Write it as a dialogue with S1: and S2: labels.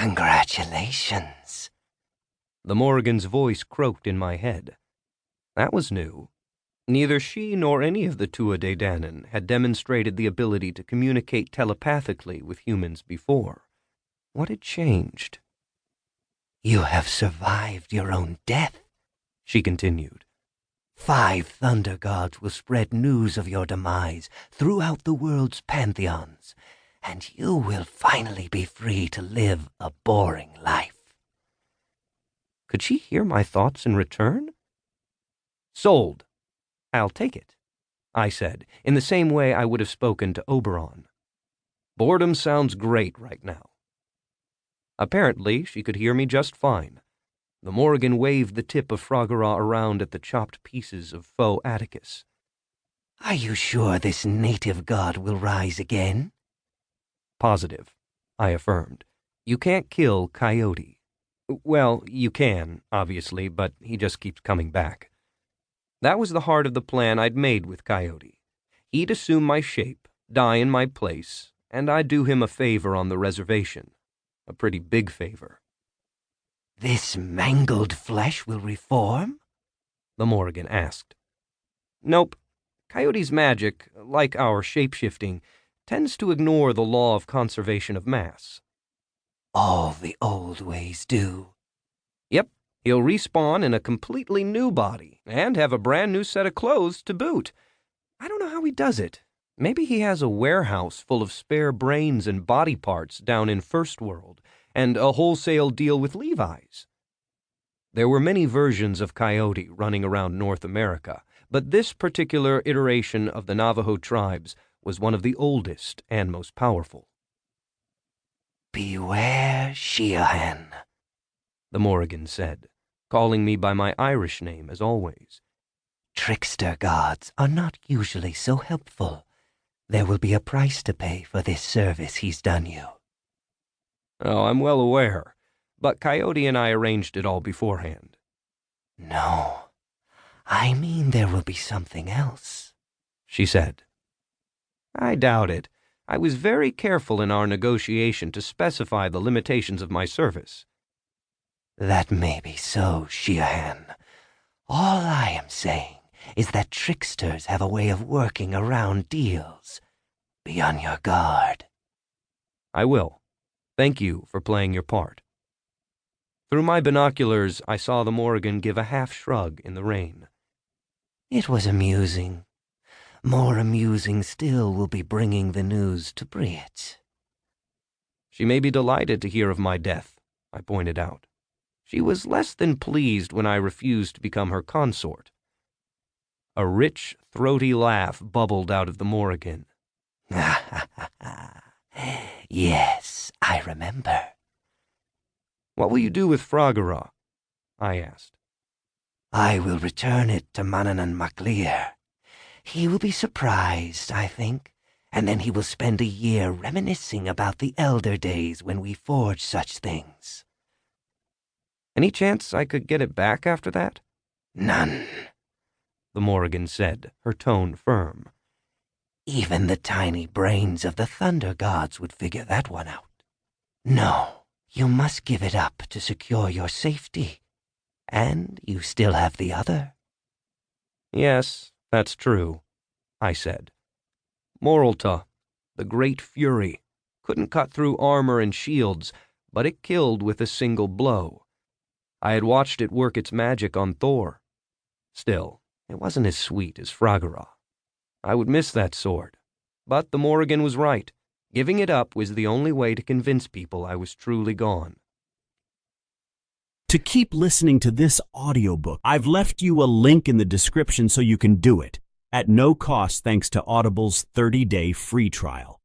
S1: Congratulations.
S2: The Morrigan's voice croaked in my head. That was new. Neither she nor any of the Tuatha Dé Danann had demonstrated the ability to communicate telepathically with humans before. What had changed?
S1: You have survived your own death, she continued. 5 thunder gods will spread news of your demise throughout the world's pantheons, and you will finally be free to live a boring life.
S2: Could she hear my thoughts in return? Sold. I'll take it, I said, in the same way I would have spoken to Oberon. Boredom sounds great right now. Apparently, she could hear me just fine. The Morrigan waved the tip of Frogora around at the chopped pieces of faux Atticus.
S1: Are you sure this native god will rise again?
S2: Positive, I affirmed. You can't kill Coyote. Well, you can, obviously, but he just keeps coming back. That was the heart of the plan I'd made with Coyote. He'd assume my shape, die in my place, and I'd do him a favor on the reservation. A pretty big favor.
S1: This mangled flesh will reform?
S2: The Morrigan asked. Nope. Coyote's magic, like our shape-shifting, tends to ignore the law of conservation of mass.
S1: All the old ways do.
S2: Yep, he'll respawn in a completely new body, and have a brand new set of clothes to boot. I don't know how he does it. Maybe he has a warehouse full of spare brains and body parts down in First World, and a wholesale deal with Levi's. There were many versions of Coyote running around North America, but this particular iteration of the Navajo tribes was one of the oldest and most powerful.
S1: Beware Hearne,
S2: the Morrigan said, calling me by my Irish name as always.
S1: Trickster gods are not usually so helpful. There will be a price to pay for this service he's done you.
S2: Oh, I'm well aware, but Coyote and I arranged it all beforehand.
S1: No, I mean there will be something else, she said.
S2: I doubt it. I was very careful in our negotiation to specify the limitations of my service.
S1: That may be so, Hearne. All I am saying is that tricksters have a way of working around deals. Be on your guard.
S2: I will. Thank you for playing your part. Through my binoculars, I saw the Morrigan give a half-shrug in the rain.
S1: It was amusing. More amusing still will be bringing the news to Briet.
S2: She may be delighted to hear of my death, I pointed out. She was less than pleased when I refused to become her consort. A rich, throaty laugh bubbled out of the Morrigan.
S1: Yes, I remember.
S2: What will you do with Frogora? I asked.
S1: I will return it to Manannán mac Lir. He will be surprised, I think, and then he will spend a year reminiscing about the elder days when we forged such things.
S2: Any chance I could get it back after that?
S1: None,
S2: the Morrigan said, her tone firm.
S1: Even the tiny brains of the thunder gods would figure that one out. No, you must give it up to secure your safety. And you still have the other.
S2: Yes, that's true, I said. Morolta, the great fury, couldn't cut through armor and shields, but it killed with a single blow. I had watched it work its magic on Thor. Still, it wasn't as sweet as Frogora. I would miss that sword. But the Morrigan was right. Giving it up was the only way to convince people I was truly gone.
S3: To keep listening to this audiobook, I've left you a link in the description so you can do it, at no cost thanks to Audible's 30-day free trial.